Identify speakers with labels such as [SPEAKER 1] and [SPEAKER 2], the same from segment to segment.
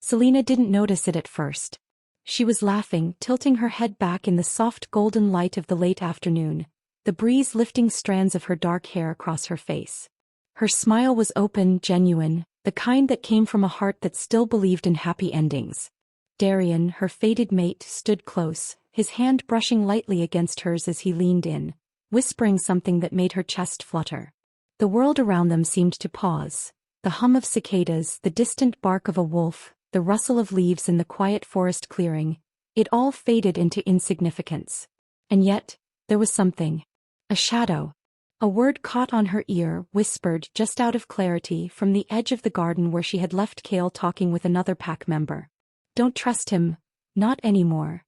[SPEAKER 1] Selena didn't notice it at first. She was laughing, tilting her head back in the soft golden light of the late afternoon, the breeze lifting strands of her dark hair across her face. Her smile was open, genuine, the kind that came from a heart that still believed in happy endings. Darian, her fated mate, stood close, his hand brushing lightly against hers as he leaned in, whispering something that made her chest flutter. The world around them seemed to pause. The hum of cicadas, the distant bark of a wolf, the rustle of leaves in the quiet forest clearing, it all faded into insignificance. And yet, there was something. A shadow. A word caught on her ear, whispered just out of clarity from the edge of the garden where she had left Kael talking with another pack member. Don't trust him. Not anymore.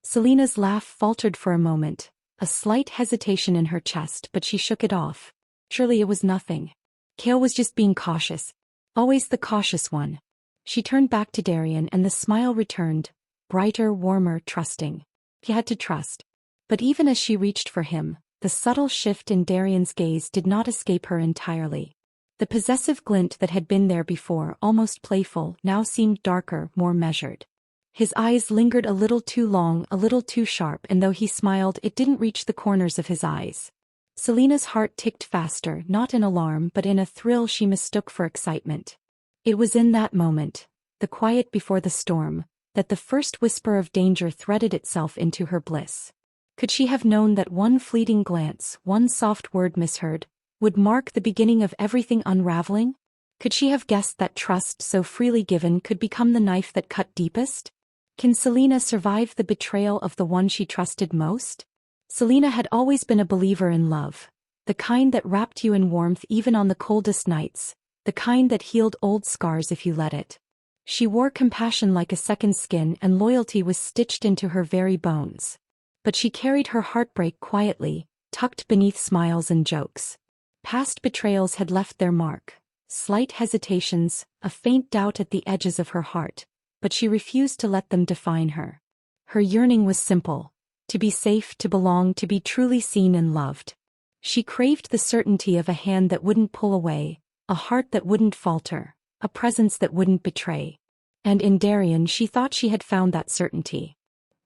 [SPEAKER 1] Selena's laugh faltered for a moment, a slight hesitation in her chest, but she shook it off. Surely it was nothing. Kael was just being cautious. Always the cautious one. She turned back to Darian and the smile returned, brighter, warmer, trusting. He had to trust. But even as she reached for him, the subtle shift in Darian's gaze did not escape her entirely. The possessive glint that had been there before, almost playful, now seemed darker, more measured. His eyes lingered a little too long, a little too sharp, and though he smiled, it didn't reach the corners of his eyes. Selena's heart ticked faster, not in alarm but in a thrill she mistook for excitement. It was in that moment, the quiet before the storm, that the first whisper of danger threaded itself into her bliss. Could she have known that one fleeting glance, one soft word misheard, would mark the beginning of everything unraveling? Could she have guessed that trust so freely given could become the knife that cut deepest? Can Selena survive the betrayal of the one she trusted most? Selena had always been a believer in love, the kind that wrapped you in warmth even on the coldest nights, the kind that healed old scars if you let it. She wore compassion like a second skin, and loyalty was stitched into her very bones. But she carried her heartbreak quietly, tucked beneath smiles and jokes. Past betrayals had left their mark, slight hesitations, a faint doubt at the edges of her heart, but she refused to let them define her. Her yearning was simple: to be safe, to belong, to be truly seen and loved. She craved the certainty of a hand that wouldn't pull away, a heart that wouldn't falter, a presence that wouldn't betray. And in Darian she thought she had found that certainty.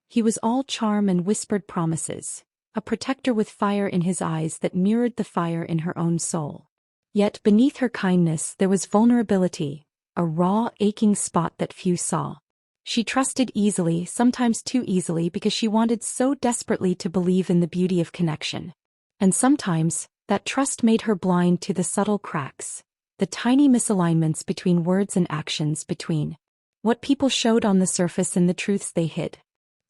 [SPEAKER 1] He was all charm and whispered promises, a protector with fire in his eyes that mirrored the fire in her own soul. Yet beneath her kindness there was vulnerability, a raw, aching spot that few saw. She trusted easily, sometimes too easily, because she wanted so desperately to believe in the beauty of connection. And sometimes, that trust made her blind to the subtle cracks, the tiny misalignments between words and actions, between what people showed on the surface and the truths they hid.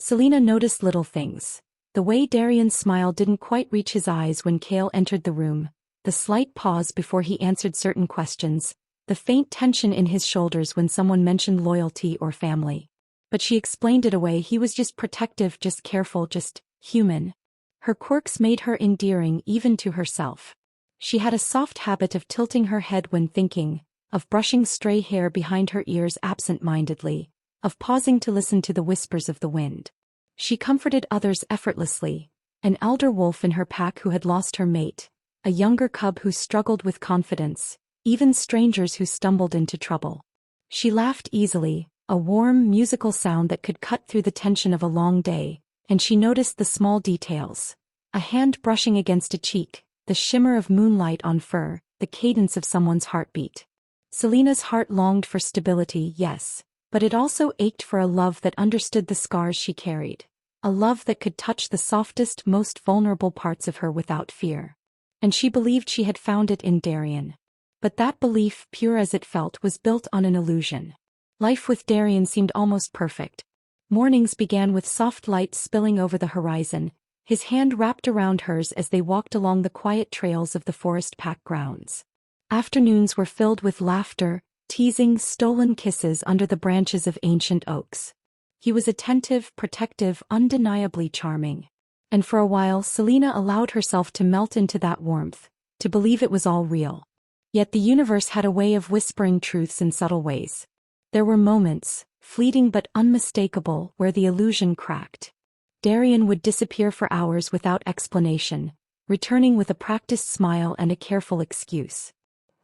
[SPEAKER 1] Selena noticed little things. The way Darian's smile didn't quite reach his eyes when Kael entered the room, the slight pause before he answered certain questions, the faint tension in his shoulders when someone mentioned loyalty or family. But she explained it away. He was just protective, just careful, just human. Her quirks made her endearing even to herself. She had a soft habit of tilting her head when thinking, of brushing stray hair behind her ears absent-mindedly, of pausing to listen to the whispers of the wind. She comforted others effortlessly, an elder wolf in her pack who had lost her mate, a younger cub who struggled with confidence, even strangers who stumbled into trouble. She laughed easily, a warm, musical sound that could cut through the tension of a long day, and she noticed the small details: a hand brushing against a cheek, the shimmer of moonlight on fur, the cadence of someone's heartbeat. Selena's heart longed for stability, yes, but it also ached for a love that understood the scars she carried, a love that could touch the softest, most vulnerable parts of her without fear. And she believed she had found it in Darian. But that belief, pure as it felt, was built on an illusion. Life with Darian seemed almost perfect. Mornings began with soft light spilling over the horizon, his hand wrapped around hers as they walked along the quiet trails of the forest pack grounds. Afternoons were filled with laughter, teasing, stolen kisses under the branches of ancient oaks. He was attentive, protective, undeniably charming. And for a while Selena allowed herself to melt into that warmth, to believe it was all real. Yet the universe had a way of whispering truths in subtle ways. There were moments, fleeting but unmistakable, where the illusion cracked. Darian would disappear for hours without explanation, returning with a practiced smile and a careful excuse.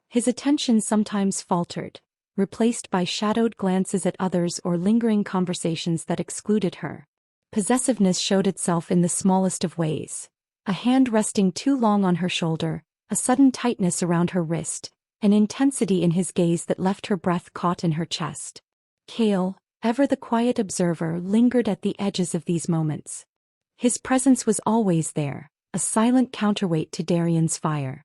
[SPEAKER 1] His attention sometimes faltered, replaced by shadowed glances at others or lingering conversations that excluded her. Possessiveness showed itself in the smallest of ways. A hand resting too long on her shoulder, a sudden tightness around her wrist, an intensity in his gaze that left her breath caught in her chest. Kael, ever the quiet observer, lingered at the edges of these moments. His presence was always there, a silent counterweight to Darian's fire.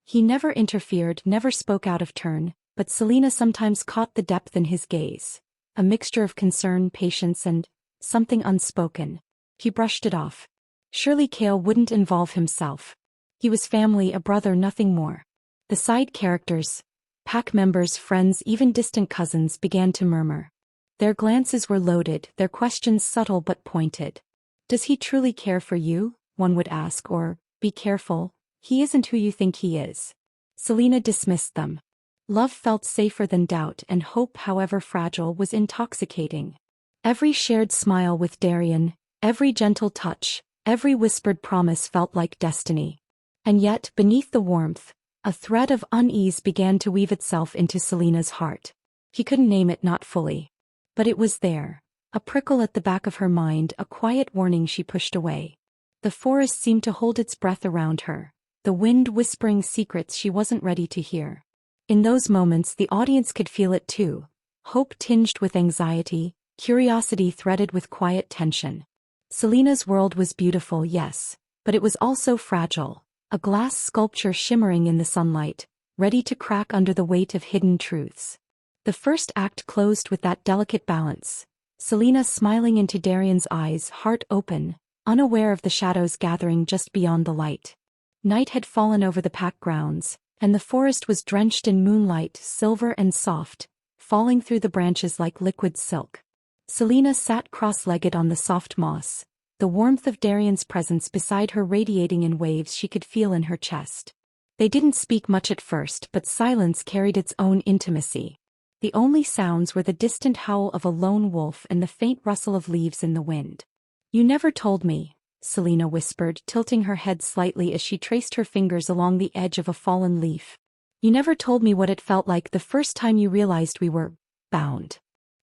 [SPEAKER 1] He never interfered, never spoke out of turn, but Selena sometimes caught the depth in his gaze, a mixture of concern, patience, and something unspoken. He brushed it off. Surely Kael wouldn't involve himself. He was family, a brother, nothing more. The side characters, pack members, friends, even distant cousins began to murmur. Their glances were loaded, their questions subtle but pointed. Does he truly care for you? One would ask, or, be careful, he isn't who you think he is. Selena dismissed them. Love felt safer than doubt, and hope, however fragile, was intoxicating. Every shared smile with Darian, every gentle touch, every whispered promise felt like destiny. And yet, beneath the warmth, a thread of unease began to weave itself into Selena's heart. He couldn't name it, not fully. But it was there, a prickle at the back of her mind, a quiet warning she pushed away. The forest seemed to hold its breath around her, the wind whispering secrets she wasn't ready to hear. In those moments the audience could feel it too, hope tinged with anxiety, curiosity threaded with quiet tension. Selena's world was beautiful, yes, but it was also fragile, a glass sculpture shimmering in the sunlight, ready to crack under the weight of hidden truths. The first act closed with that delicate balance, Selena smiling into Darian's eyes, heart open, unaware of the shadows gathering just beyond the light. Night had fallen over the pack grounds, and the forest was drenched in moonlight, silver and soft, falling through the branches like liquid silk. Selena sat cross-legged on the soft moss, the warmth of Darian's presence beside her radiating in waves she could feel in her chest. They didn't speak much at first, but silence carried its own intimacy. The only sounds were the distant howl of a lone wolf and the faint rustle of leaves in the wind. "You never told me," Selena whispered, tilting her head slightly as she traced her fingers along the edge of a fallen leaf. "You never told me what it felt like the first time you realized we were bound."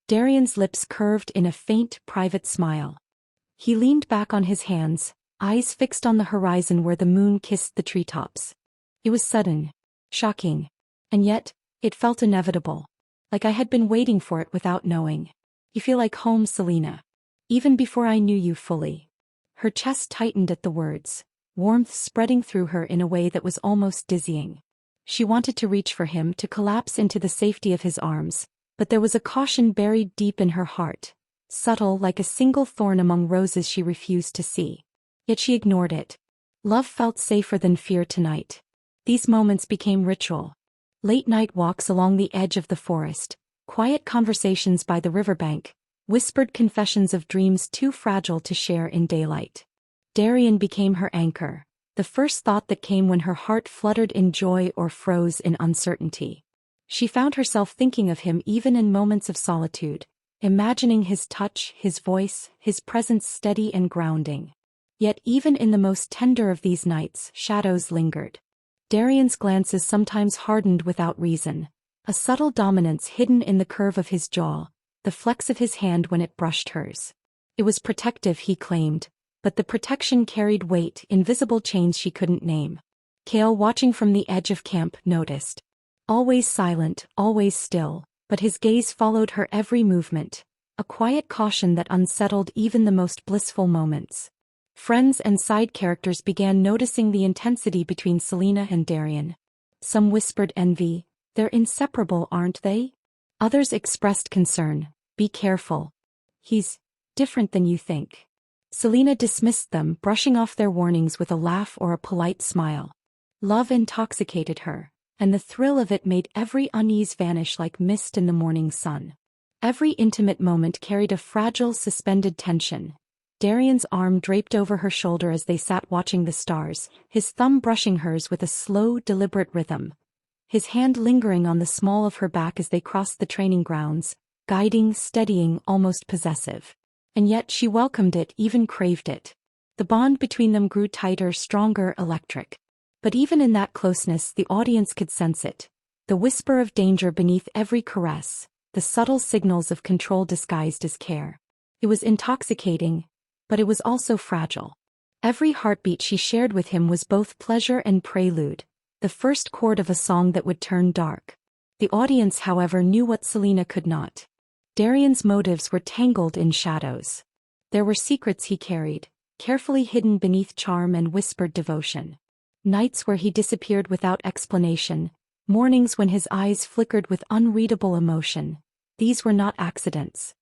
[SPEAKER 1] Darian's lips curved in a faint, private smile. He leaned back on his hands, eyes fixed on the horizon where the moon kissed the treetops. It was sudden, shocking, and yet, it felt inevitable. Like I had been waiting for it without knowing. "You feel like home, Selena. Even before I knew you fully." Her chest tightened at the words, warmth spreading through her in a way that was almost dizzying. She wanted to reach for him, to collapse into the safety of his arms, but there was a caution buried deep in her heart, subtle like a single thorn among roses she refused to see. Yet she ignored it. Love felt safer than fear tonight. These moments became ritual. Late-night walks along the edge of the forest, quiet conversations by the riverbank, whispered confessions of dreams too fragile to share in daylight. Darian became her anchor, the first thought that came when her heart fluttered in joy or froze in uncertainty. She found herself thinking of him even in moments of solitude, imagining his touch, his voice, his presence steady and grounding. Yet even in the most tender of these nights, shadows lingered. Darian's glances sometimes hardened without reason, a subtle dominance hidden in the curve of his jaw, the flex of his hand when it brushed hers. It was protective, he claimed, but the protection carried weight, invisible chains she couldn't name. Kael, watching from the edge of camp, noticed. Always silent, always still, but his gaze followed her every movement, a quiet caution that unsettled even the most blissful moments. Friends and side characters began noticing the intensity between Selena and Darian. Some whispered envy, "They're inseparable, aren't they?" Others expressed concern, "Be careful. He's different than you think." Selena dismissed them, brushing off their warnings with a laugh or a polite smile. Love intoxicated her, and the thrill of it made every unease vanish like mist in the morning sun. Every intimate moment carried a fragile, suspended tension. Darian's arm draped over her shoulder as they sat watching the stars, his thumb brushing hers with a slow, deliberate rhythm. His hand lingering on the small of her back as they crossed the training grounds, guiding, steadying, almost possessive. And yet she welcomed it, even craved it. The bond between them grew tighter, stronger, electric. But even in that closeness the audience could sense it. The whisper of danger beneath every caress, the subtle signals of control disguised as care. It was intoxicating, but it was also fragile. Every heartbeat she shared with him was both pleasure and prelude, the first chord of a song that would turn dark. The audience, however, knew what Selena could not. Darian's motives were tangled in shadows. There were secrets he carried, carefully hidden beneath charm and whispered devotion. Nights where he disappeared without explanation, mornings when his eyes flickered with unreadable emotion. These were not accidents.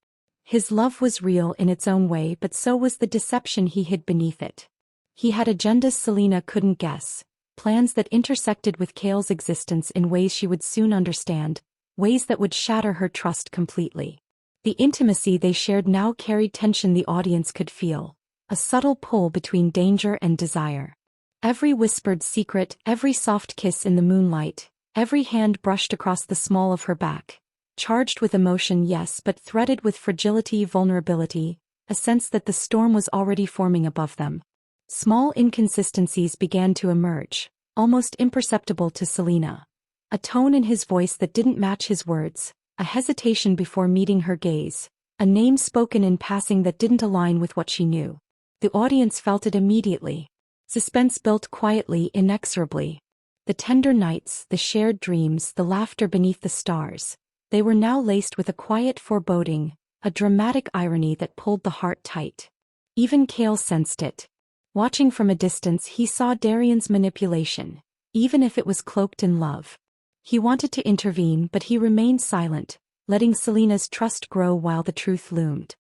[SPEAKER 1] His love was real in its own way, but so was the deception he hid beneath it. He had agendas Selena couldn't guess, plans that intersected with Kael's existence in ways she would soon understand, ways that would shatter her trust completely. The intimacy they shared now carried tension the audience could feel, a subtle pull between danger and desire. Every whispered secret, every soft kiss in the moonlight, every hand brushed across the small of her back, charged with emotion, yes, but threaded with fragility, vulnerability, a sense that the storm was already forming above them. Small inconsistencies began to emerge, almost imperceptible to Selena. A tone in his voice that didn't match his words, a hesitation before meeting her gaze, a name spoken in passing that didn't align with what she knew. The audience felt it immediately. Suspense built quietly, inexorably. The tender nights, the shared dreams, the laughter beneath the stars, they were now laced with a quiet foreboding, a dramatic irony that pulled the heart tight. Even Kael sensed it. Watching from a distance, he saw Darian's manipulation, even if it was cloaked in love. He wanted to intervene, but he remained silent, letting Selena's trust grow while the truth loomed.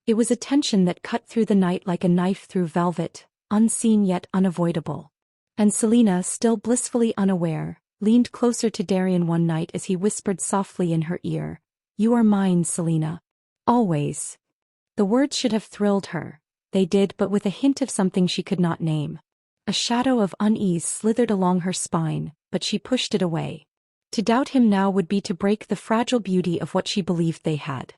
[SPEAKER 1] It was a tension that cut through the night like a knife through velvet, unseen yet unavoidable. And Selena, still blissfully unaware, leaned closer to Darian one night as he whispered softly in her ear, "You are mine, Selena. Always." The words should have thrilled her. They did, but with a hint of something she could not name. A shadow of unease slithered along her spine, but she pushed it away. To doubt him now would be to break the fragile beauty of what she believed they had.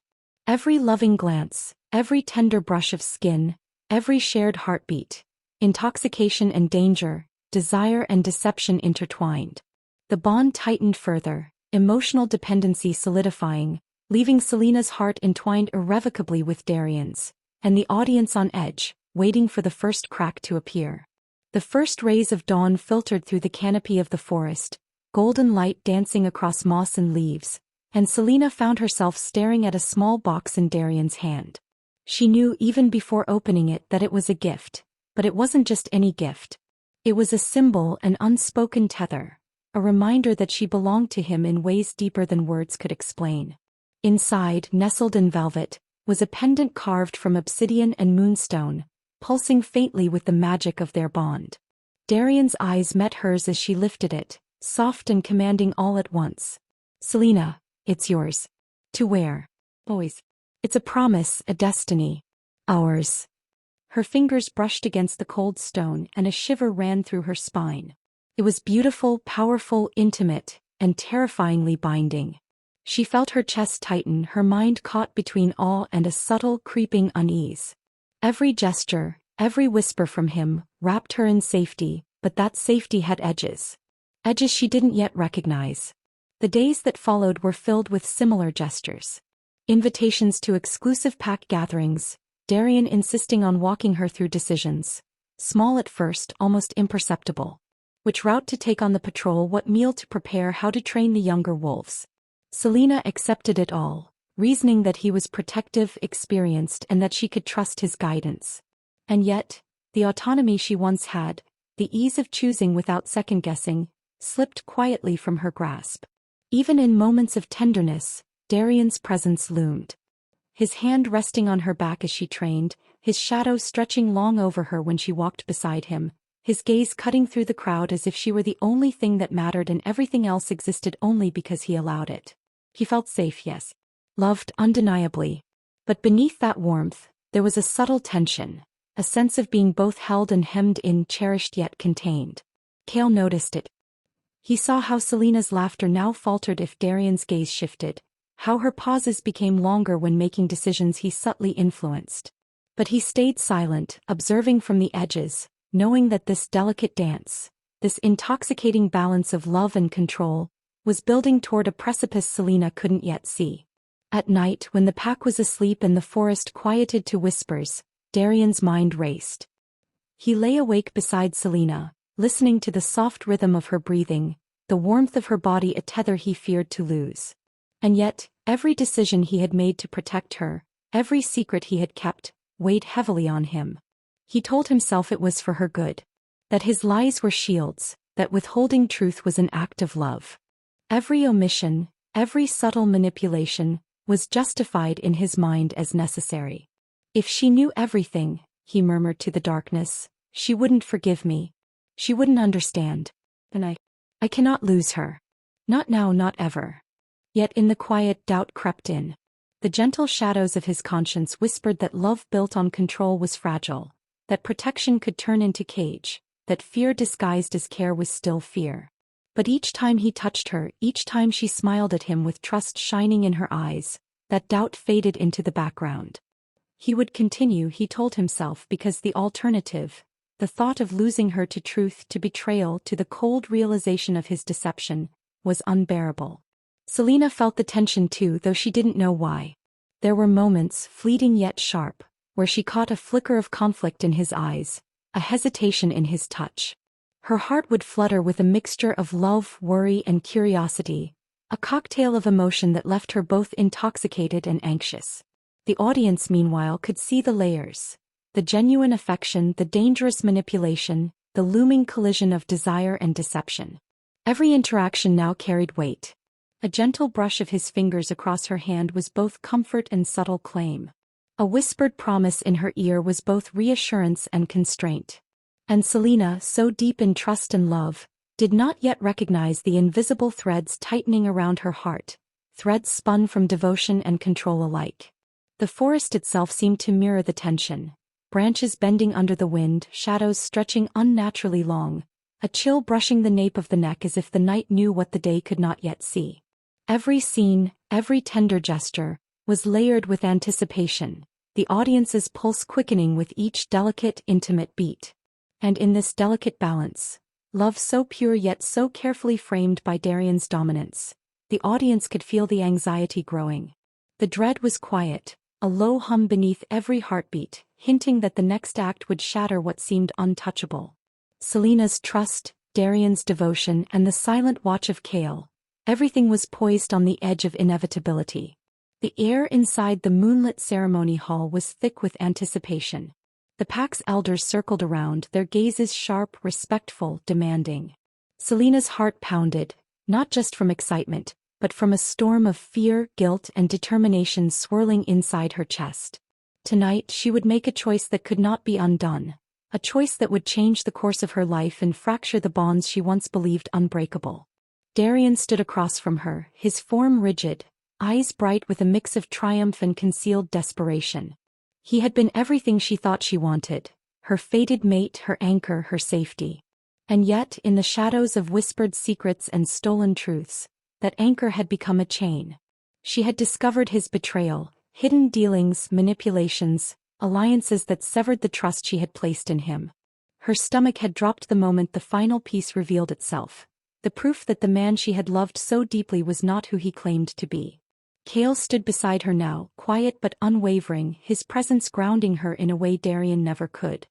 [SPEAKER 1] Every loving glance, every tender brush of skin, every shared heartbeat, intoxication and danger, desire and deception intertwined. The bond tightened further, emotional dependency solidifying, leaving Selena's heart entwined irrevocably with Darian's, and the audience on edge, waiting for the first crack to appear. The first rays of dawn filtered through the canopy of the forest, golden light dancing across moss and leaves, and Selena found herself staring at a small box in Darian's hand. She knew even before opening it that it was a gift, but it wasn't just any gift. It was a symbol, an unspoken tether, a reminder that she belonged to him in ways deeper than words could explain. Inside, nestled in velvet, was a pendant carved from obsidian and moonstone, pulsing faintly with the magic of their bond. Darian's eyes met hers as she lifted it, soft and commanding all at once. "Selena, it's yours. To wear. Always. It's a promise, a destiny. Ours." Her fingers brushed against the cold stone and a shiver ran through her spine. It was beautiful, powerful, intimate, and terrifyingly binding. She felt her chest tighten, her mind caught between awe and a subtle, creeping unease. Every gesture, every whisper from him, wrapped her in safety, but that safety had edges. Edges she didn't yet recognize. The days that followed were filled with similar gestures. Invitations to exclusive pack gatherings, Darian insisting on walking her through decisions. Small at first, almost imperceptible. Which route to take on the patrol, what meal to prepare, how to train the younger wolves. Selena accepted it all, reasoning that he was protective, experienced, and that she could trust his guidance. And yet, the autonomy she once had, the ease of choosing without second-guessing, slipped quietly from her grasp. Even in moments of tenderness, Darian's presence loomed. His hand resting on her back as she trained, his shadow stretching long over her when she walked beside him, his gaze cutting through the crowd as if she were the only thing that mattered and everything else existed only because he allowed it. He felt safe, yes. Loved undeniably. But beneath that warmth, there was a subtle tension, a sense of being both held and hemmed in, cherished yet contained. Kael noticed it. He saw how Selena's laughter now faltered if Darian's gaze shifted, how her pauses became longer when making decisions he subtly influenced. But he stayed silent, observing from the edges, knowing that this delicate dance, this intoxicating balance of love and control, was building toward a precipice Selena couldn't yet see. At night, when the pack was asleep and the forest quieted to whispers, Darian's mind raced. He lay awake beside Selena, listening to the soft rhythm of her breathing, the warmth of her body, a tether he feared to lose. And yet, every decision he had made to protect her, every secret he had kept, weighed heavily on him. He told himself it was for her good. That his lies were shields, that withholding truth was an act of love. Every omission, every subtle manipulation, was justified in his mind as necessary. If she knew everything, he murmured to the darkness, she wouldn't forgive me. She wouldn't understand. And I cannot lose her. Not now, not ever. Yet in the quiet doubt crept in. The gentle shadows of his conscience whispered that love built on control was fragile, that protection could turn into cage, that fear disguised as care was still fear. But each time he touched her, each time she smiled at him with trust shining in her eyes, that doubt faded into the background. He would continue, he told himself, because the alternative, the thought of losing her to truth, to betrayal, to the cold realization of his deception, was unbearable. Selena felt the tension too, though she didn't know why. There were moments, fleeting yet sharp, where she caught a flicker of conflict in his eyes, a hesitation in his touch. Her heart would flutter with a mixture of love, worry, and curiosity, a cocktail of emotion that left her both intoxicated and anxious. The audience, meanwhile, could see the layers, the genuine affection, the dangerous manipulation, the looming collision of desire and deception. Every interaction now carried weight. A gentle brush of his fingers across her hand was both comfort and subtle claim. A whispered promise in her ear was both reassurance and constraint. And Selena, so deep in trust and love, did not yet recognize the invisible threads tightening around her heart, threads spun from devotion and control alike. The forest itself seemed to mirror the tension, branches bending under the wind, shadows stretching unnaturally long, a chill brushing the nape of the neck as if the night knew what the day could not yet see. Every scene, every tender gesture, was layered with anticipation, the audience's pulse quickening with each delicate, intimate beat. And in this delicate balance, love so pure yet so carefully framed by Darian's dominance, the audience could feel the anxiety growing. The dread was quiet, a low hum beneath every heartbeat, hinting that the next act would shatter what seemed untouchable. Selena's trust, Darian's devotion, and the silent watch of Kael, everything was poised on the edge of inevitability. The air inside the moonlit ceremony hall was thick with anticipation. The pack's elders circled around, their gazes sharp, respectful, demanding. Selena's heart pounded, not just from excitement, but from a storm of fear, guilt, and determination swirling inside her chest. Tonight she would make a choice that could not be undone, a choice that would change the course of her life and fracture the bonds she once believed unbreakable. Darian stood across from her, his form rigid, eyes bright with a mix of triumph and concealed desperation. He had been everything she thought she wanted, her fated mate, her anchor, her safety. And yet, in the shadows of whispered secrets and stolen truths, that anchor had become a chain. She had discovered his betrayal, hidden dealings, manipulations, alliances that severed the trust she had placed in him. Her stomach had dropped the moment the final piece revealed itself, the proof that the man she had loved so deeply was not who he claimed to be. Kael stood beside her now, quiet but unwavering, his presence grounding her in a way Darian never could.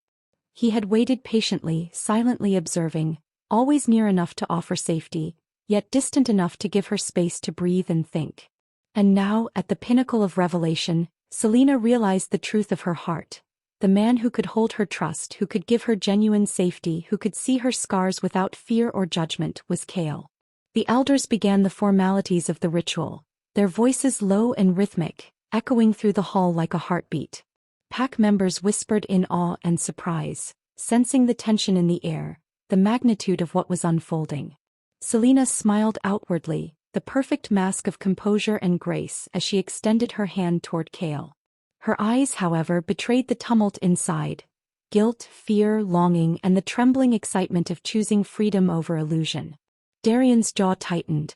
[SPEAKER 1] He had waited patiently, silently observing, always near enough to offer safety, yet distant enough to give her space to breathe and think. And now, at the pinnacle of revelation, Selena realized the truth of her heart. The man who could hold her trust, who could give her genuine safety, who could see her scars without fear or judgment, was Kael. The elders began the formalities of the ritual, their voices low and rhythmic, echoing through the hall like a heartbeat. Pack members whispered in awe and surprise, sensing the tension in the air, the magnitude of what was unfolding. Selena smiled outwardly, the perfect mask of composure and grace as she extended her hand toward Kael. Her eyes, however, betrayed the tumult inside, guilt, fear, longing, and the trembling excitement of choosing freedom over illusion. Darian's jaw tightened.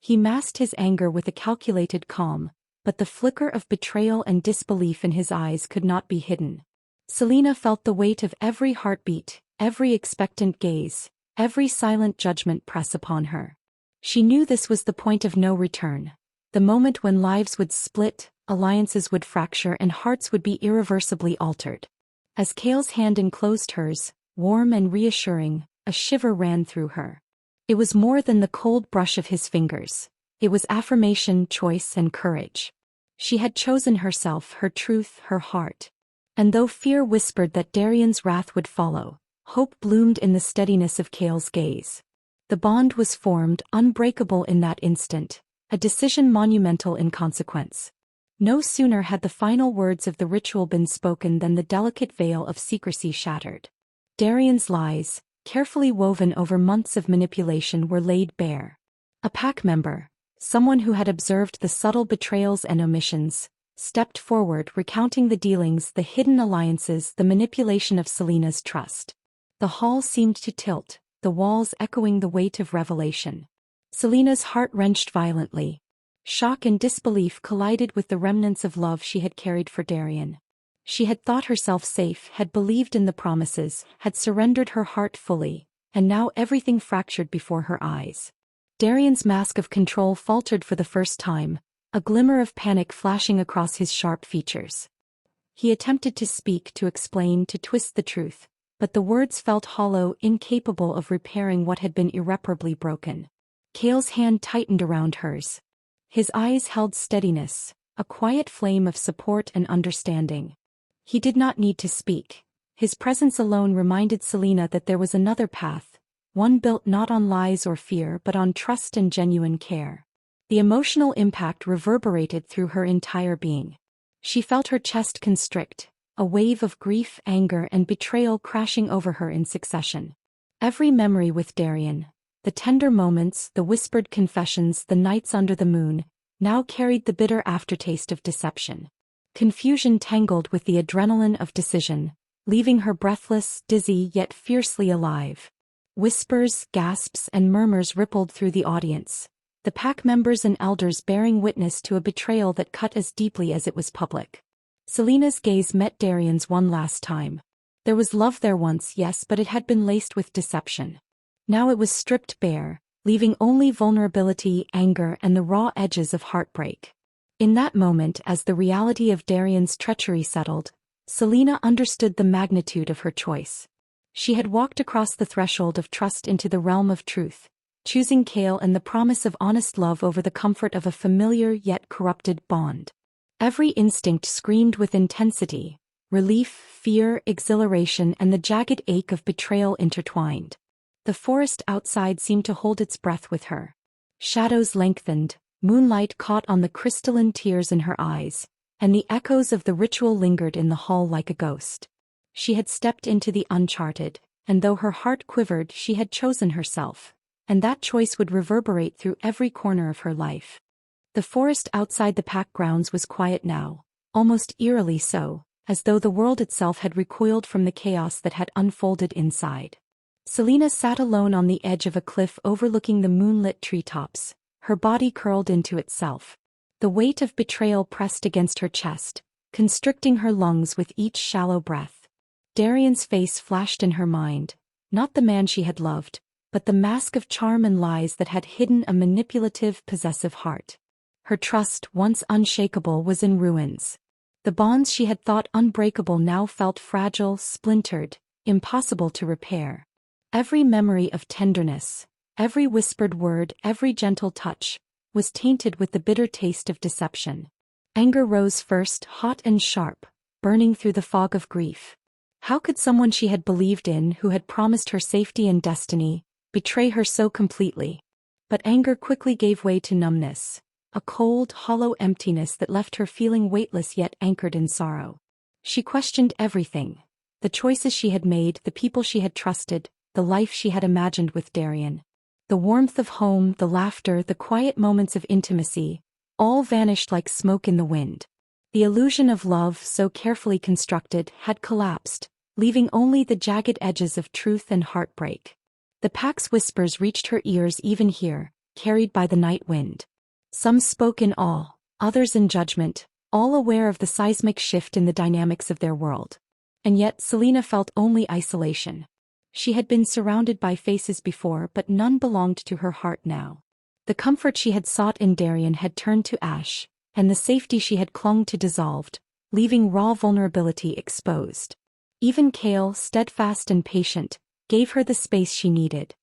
[SPEAKER 1] He masked his anger with a calculated calm, but the flicker of betrayal and disbelief in his eyes could not be hidden. Selena felt the weight of every heartbeat, every expectant gaze, every silent judgment press upon her. She knew this was the point of no return. The moment when lives would split, alliances would fracture and hearts would be irreversibly altered. As Kael's hand enclosed hers, warm and reassuring, a shiver ran through her. It was more than the cold brush of his fingers. It was affirmation, choice, and courage. She had chosen herself, her truth, her heart. And though fear whispered that Darian's wrath would follow, hope bloomed in the steadiness of Kael's gaze. The bond was formed, unbreakable in that instant, a decision monumental in consequence. No sooner had the final words of the ritual been spoken than the delicate veil of secrecy shattered. Darian's lies, carefully woven over months of manipulation, were laid bare. A pack member, someone who had observed the subtle betrayals and omissions, stepped forward recounting the dealings, the hidden alliances, the manipulation of Selena's trust. The hall seemed to tilt, the walls echoing the weight of revelation. Selena's heart wrenched violently. Shock and disbelief collided with the remnants of love she had carried for Darian. She had thought herself safe, had believed in the promises, had surrendered her heart fully, and now everything fractured before her eyes. Darian's mask of control faltered for the first time, a glimmer of panic flashing across his sharp features. He attempted to speak, to explain, to twist the truth, but the words felt hollow, incapable of repairing what had been irreparably broken. Kael's hand tightened around hers. His eyes held steadiness, a quiet flame of support and understanding. He did not need to speak. His presence alone reminded Selena that there was another path, one built not on lies or fear but on trust and genuine care. The emotional impact reverberated through her entire being. She felt her chest constrict, a wave of grief, anger, and betrayal crashing over her in succession. Every memory with Darian, the tender moments, the whispered confessions, the nights under the moon, now carried the bitter aftertaste of deception. Confusion tangled with the adrenaline of decision, leaving her breathless, dizzy, yet fiercely alive. Whispers, gasps, and murmurs rippled through the audience, the pack members and elders bearing witness to a betrayal that cut as deeply as it was public. Selena's gaze met Darian's one last time. There was love there once, yes, but it had been laced with deception. Now it was stripped bare, leaving only vulnerability, anger, and the raw edges of heartbreak. In that moment, as the reality of Darian's treachery settled, Selena understood the magnitude of her choice. She had walked across the threshold of trust into the realm of truth, choosing Kael and the promise of honest love over the comfort of a familiar yet corrupted bond. Every instinct screamed with intensity, relief, fear, exhilaration, and the jagged ache of betrayal intertwined. The forest outside seemed to hold its breath with her. Shadows lengthened, moonlight caught on the crystalline tears in her eyes, and the echoes of the ritual lingered in the hall like a ghost. She had stepped into the uncharted, and though her heart quivered, she had chosen herself, and that choice would reverberate through every corner of her life. The forest outside the pack grounds was quiet now, almost eerily so, as though the world itself had recoiled from the chaos that had unfolded inside. Selena sat alone on the edge of a cliff overlooking the moonlit treetops, her body curled into itself. The weight of betrayal pressed against her chest, constricting her lungs with each shallow breath. Darian's face flashed in her mind, not the man she had loved, but the mask of charm and lies that had hidden a manipulative, possessive heart. Her trust, once unshakable, was in ruins. The bonds she had thought unbreakable now felt fragile, splintered, impossible to repair. Every memory of tenderness, every whispered word, every gentle touch, was tainted with the bitter taste of deception. Anger rose first, hot and sharp, burning through the fog of grief. How could someone she had believed in, who had promised her safety and destiny, betray her so completely? But anger quickly gave way to numbness, a cold, hollow emptiness that left her feeling weightless yet anchored in sorrow. She questioned everything, the choices she had made, the people she had trusted, the life she had imagined with Darian. The warmth of home, the laughter, the quiet moments of intimacy, all vanished like smoke in the wind. The illusion of love, so carefully constructed, had collapsed, leaving only the jagged edges of truth and heartbreak. The pack's whispers reached her ears even here, carried by the night wind. Some spoke in awe, others in judgment, all aware of the seismic shift in the dynamics of their world. And yet Selena felt only isolation. She had been surrounded by faces before, but none belonged to her heart now. The comfort she had sought in Darian had turned to ash, and the safety she had clung to dissolved, leaving raw vulnerability exposed. Even Kael, steadfast and patient, gave her the space she needed.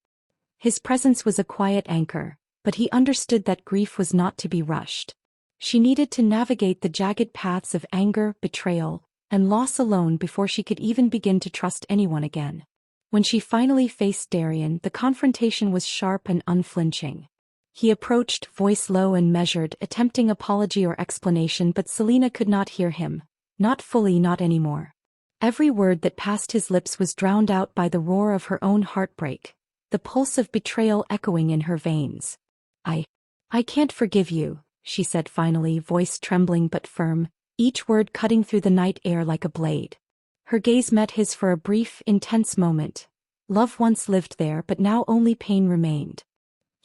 [SPEAKER 1] His presence was a quiet anchor, but he understood that grief was not to be rushed. She needed to navigate the jagged paths of anger, betrayal, and loss alone before she could even begin to trust anyone again. When she finally faced Darian, the confrontation was sharp and unflinching. He approached, voice low and measured, attempting apology or explanation, but Selena could not hear him. Not fully, not anymore. Every word that passed his lips was drowned out by the roar of her own heartbreak, the pulse of betrayal echoing in her veins. I can't forgive you, she said finally, voice trembling but firm, each word cutting through the night air like a blade. Her gaze met his for a brief, intense moment. Love once lived there, but now only pain remained.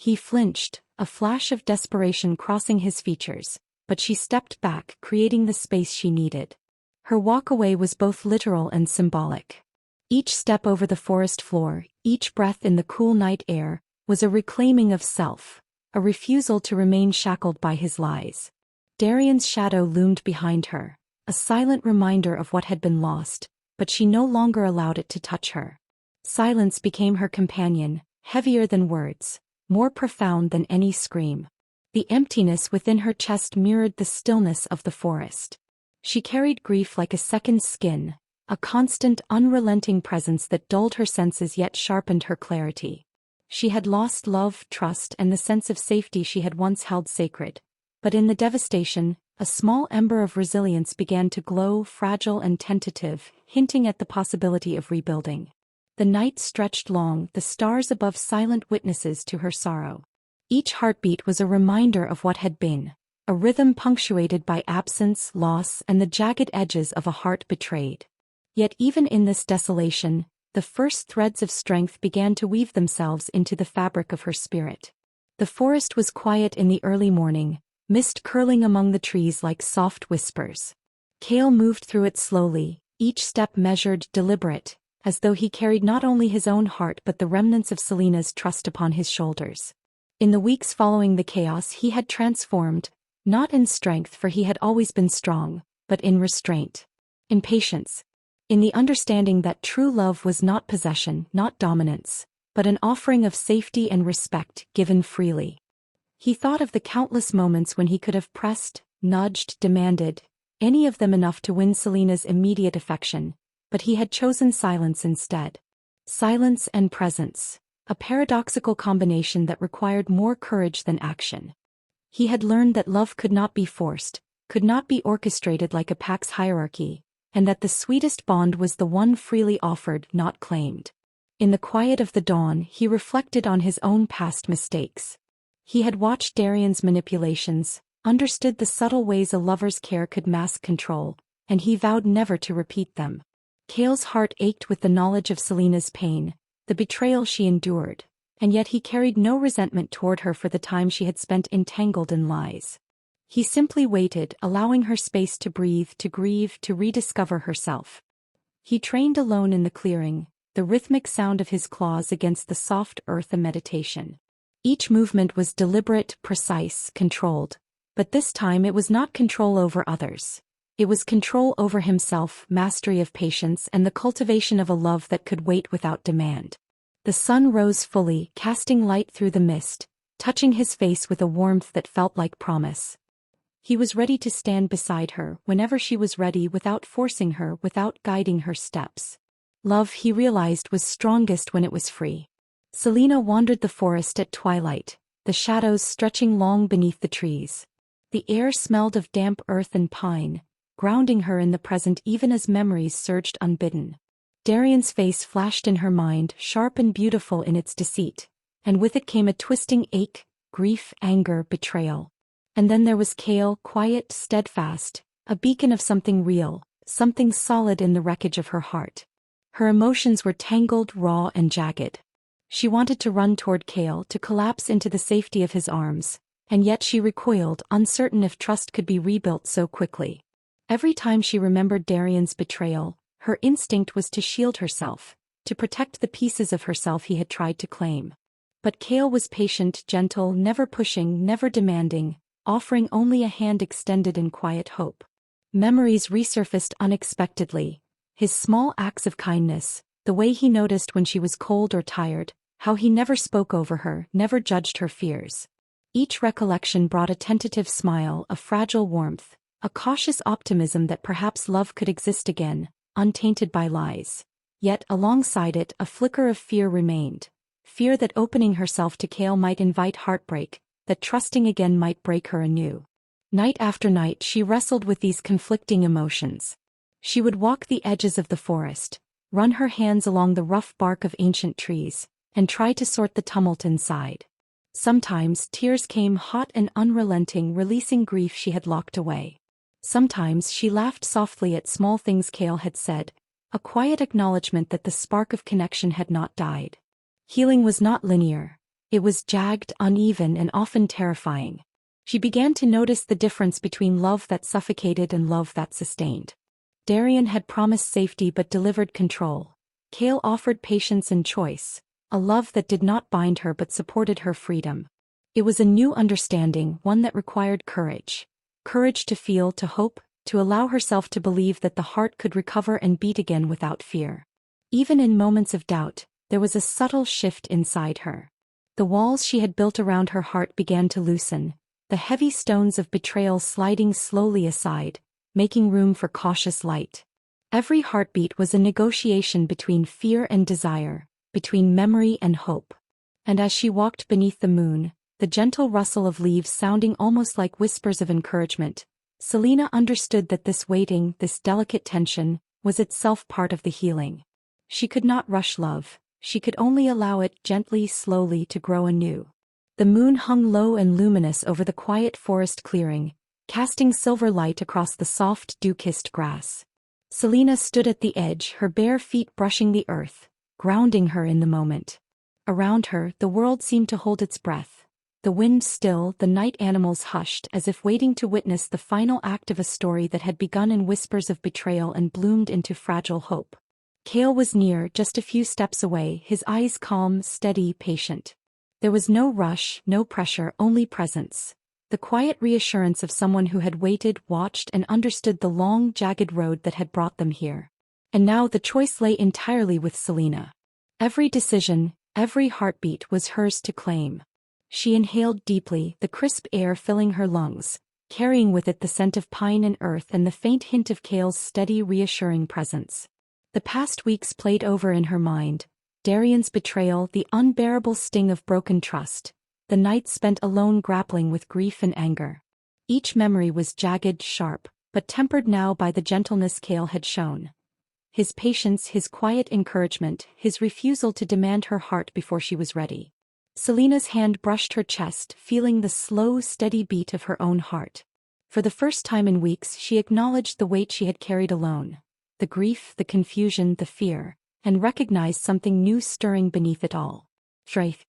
[SPEAKER 1] He flinched, a flash of desperation crossing his features, but she stepped back, creating the space she needed. Her walk away was both literal and symbolic. Each step over the forest floor, each breath in the cool night air, was a reclaiming of self, a refusal to remain shackled by his lies. Darian's shadow loomed behind her, a silent reminder of what had been lost, but she no longer allowed it to touch her. Silence became her companion, heavier than words, more profound than any scream. The emptiness within her chest mirrored the stillness of the forest. She carried grief like a second skin, a constant, unrelenting presence that dulled her senses yet sharpened her clarity. She had lost love, trust, and the sense of safety she had once held sacred. But in the devastation, a small ember of resilience began to glow, fragile and tentative, hinting at the possibility of rebuilding. The night stretched long, the stars above silent witnesses to her sorrow. Each heartbeat was a reminder of what had been, a rhythm punctuated by absence, loss, and the jagged edges of a heart betrayed. Yet even in this desolation, the first threads of strength began to weave themselves into the fabric of her spirit. The forest was quiet in the early morning, mist curling among the trees like soft whispers. Kael moved through it slowly, each step measured, deliberate, as though he carried not only his own heart but the remnants of Selena's trust upon his shoulders. In the weeks following the chaos he had transformed, not in strength, for he had always been strong, but in restraint, in patience, in the understanding that true love was not possession, not dominance, but an offering of safety and respect given freely. He thought of the countless moments when he could have pressed, nudged, demanded, any of them enough to win Selena's immediate affection, but he had chosen silence instead. Silence and presence, a paradoxical combination that required more courage than action. He had learned that love could not be forced, could not be orchestrated like a pack's hierarchy, and that the sweetest bond was the one freely offered, not claimed. In the quiet of the dawn, he reflected on his own past mistakes. He had watched Darian's manipulations, understood the subtle ways a lover's care could mask control, and he vowed never to repeat them. Kael's heart ached with the knowledge of Selena's pain, the betrayal she endured, and yet he carried no resentment toward her for the time she had spent entangled in lies. He simply waited, allowing her space to breathe, to grieve, to rediscover herself. He trained alone in the clearing, the rhythmic sound of his claws against the soft earth a meditation. Each movement was deliberate, precise, controlled, but this time it was not control over others. It was control over himself, mastery of patience, and the cultivation of a love that could wait without demand. The sun rose fully, casting light through the mist, touching his face with a warmth that felt like promise. He was ready to stand beside her whenever she was ready, without forcing her, without guiding her steps. Love, he realized, was strongest when it was free. Selena wandered the forest at twilight, the shadows stretching long beneath the trees. The air smelled of damp earth and pine, grounding her in the present even as memories surged unbidden. Darian's face flashed in her mind, sharp and beautiful in its deceit, and with it came a twisting ache, grief, anger, betrayal. And then there was Kael, quiet, steadfast, a beacon of something real, something solid in the wreckage of her heart. Her emotions were tangled, raw, and jagged. She wanted to run toward Kael, to collapse into the safety of his arms, and yet she recoiled, uncertain if trust could be rebuilt so quickly. Every time she remembered Darian's betrayal, her instinct was to shield herself, to protect the pieces of herself he had tried to claim. But Kael was patient, gentle, never pushing, never demanding, offering only a hand extended in quiet hope. Memories resurfaced unexpectedly. His small acts of kindness, the way he noticed when she was cold or tired, how he never spoke over her, never judged her fears. Each recollection brought a tentative smile, a fragile warmth, a cautious optimism that perhaps love could exist again, untainted by lies. Yet, alongside it, a flicker of fear remained. Fear that opening herself to Kael might invite heartbreak, that trusting again might break her anew. Night after night she wrestled with these conflicting emotions. She would walk the edges of the forest, run her hands along the rough bark of ancient trees, and try to sort the tumult inside. Sometimes tears came hot and unrelenting, releasing grief she had locked away. Sometimes she laughed softly at small things Kael had said, a quiet acknowledgement that the spark of connection had not died. Healing was not linear. It was jagged, uneven, and often terrifying. She began to notice the difference between love that suffocated and love that sustained. Darian had promised safety but delivered control. Kael offered patience and choice, a love that did not bind her but supported her freedom. It was a new understanding, one that required courage. Courage to feel, to hope, to allow herself to believe that the heart could recover and beat again without fear. Even in moments of doubt, there was a subtle shift inside her. The walls she had built around her heart began to loosen, the heavy stones of betrayal sliding slowly aside, making room for cautious light. Every heartbeat was a negotiation between fear and desire, between memory and hope. And as she walked beneath the moon, the gentle rustle of leaves sounding almost like whispers of encouragement, Selena understood that this waiting, this delicate tension, was itself part of the healing. She could not rush love, she could only allow it gently, slowly to grow anew. The moon hung low and luminous over the quiet forest clearing, casting silver light across the soft, dew-kissed grass. Selena stood at the edge, her bare feet brushing the earth, grounding her in the moment. Around her, the world seemed to hold its breath. The wind still, the night animals hushed as if waiting to witness the final act of a story that had begun in whispers of betrayal and bloomed into fragile hope. Kael was near, just a few steps away, his eyes calm, steady, patient. There was no rush, no pressure, only presence. The quiet reassurance of someone who had waited, watched, and understood the long, jagged road that had brought them here. And now the choice lay entirely with Selena. Every decision, every heartbeat was hers to claim. She inhaled deeply, the crisp air filling her lungs, carrying with it the scent of pine and earth and the faint hint of Kael's steady, reassuring presence. The past weeks played over in her mind. Darian's betrayal, the unbearable sting of broken trust, the nights spent alone grappling with grief and anger. Each memory was jagged, sharp, but tempered now by the gentleness Kael had shown. His patience, his quiet encouragement, his refusal to demand her heart before she was ready. Selena's hand brushed her chest, feeling the slow, steady beat of her own heart. For the first time in weeks she acknowledged the weight she had carried alone. The grief, the confusion, the fear, and recognized something new stirring beneath it all. Strength.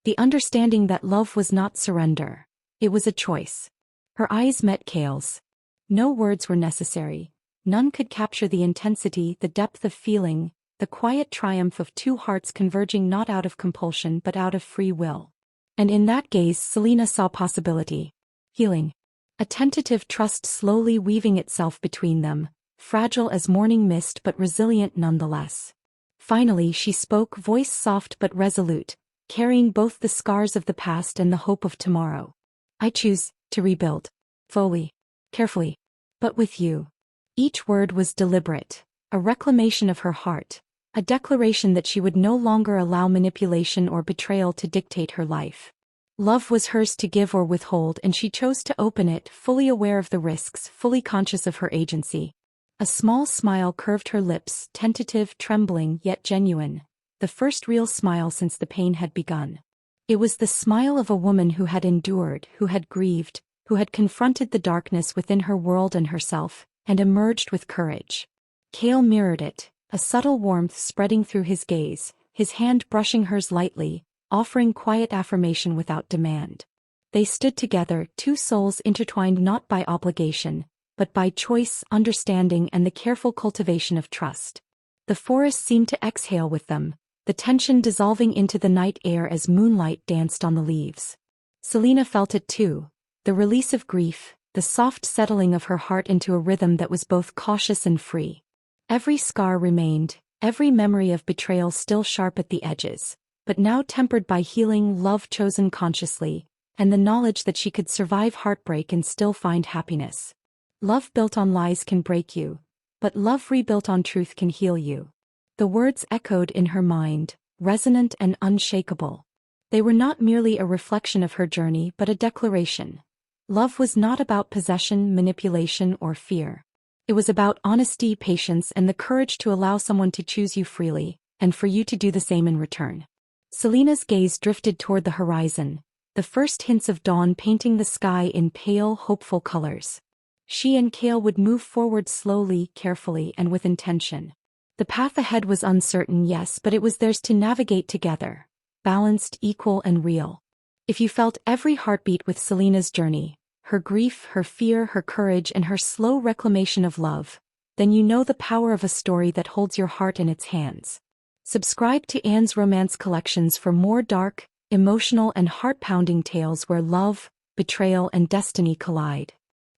[SPEAKER 1] The understanding that love was not surrender. It was a choice. Her eyes met Kael's. No words were necessary. None could capture the intensity, the depth of feeling, the quiet triumph of two hearts converging not out of compulsion but out of free will. And in that gaze Selena saw possibility. Healing. A tentative trust slowly weaving itself between them, fragile as morning mist but resilient nonetheless. Finally she spoke, voice soft but resolute, carrying both the scars of the past and the hope of tomorrow. I choose to rebuild. Fully. Carefully. But with you. Each word was deliberate, a reclamation of her heart, a declaration that she would no longer allow manipulation or betrayal to dictate her life. Love was hers to give or withhold, and she chose to open it, fully aware of the risks, fully conscious of her agency. A small smile curved her lips, tentative, trembling, yet genuine, the first real smile since the pain had begun. It was the smile of a woman who had endured, who had grieved, who had confronted the darkness within her world and herself, and emerged with courage. Kael mirrored it, a subtle warmth spreading through his gaze, his hand brushing hers lightly, offering quiet affirmation without demand. They stood together, two souls intertwined not by obligation, but by choice, understanding, and the careful cultivation of trust. The forest seemed to exhale with them, the tension dissolving into the night air as moonlight danced on the leaves. Selena felt it too, the release of grief, the soft settling of her heart into a rhythm that was both cautious and free. Every scar remained, every memory of betrayal still sharp at the edges, but now tempered by healing love chosen consciously, and the knowledge that she could survive heartbreak and still find happiness. Love built on lies can break you, but love rebuilt on truth can heal you. The words echoed in her mind, resonant and unshakable. They were not merely a reflection of her journey but a declaration. Love was not about possession, manipulation, or fear. It was about honesty, patience, and the courage to allow someone to choose you freely, and for you to do the same in return. Selena's gaze drifted toward the horizon, the first hints of dawn painting the sky in pale, hopeful colors. She and Kael would move forward slowly, carefully, and with intention. The path ahead was uncertain, yes, but it was theirs to navigate together, balanced, equal, and real. If you felt every heartbeat with Selena's journey, her grief, her fear, her courage, and her slow reclamation of love, then you know the power of a story that holds your heart in its hands. Subscribe to Anne's Romance Collections for more dark, emotional, and heart-pounding tales where love, betrayal, and destiny collide.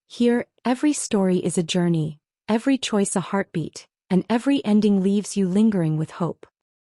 [SPEAKER 1] Here, every story is a journey, every choice a heartbeat, and every ending leaves you lingering with hope.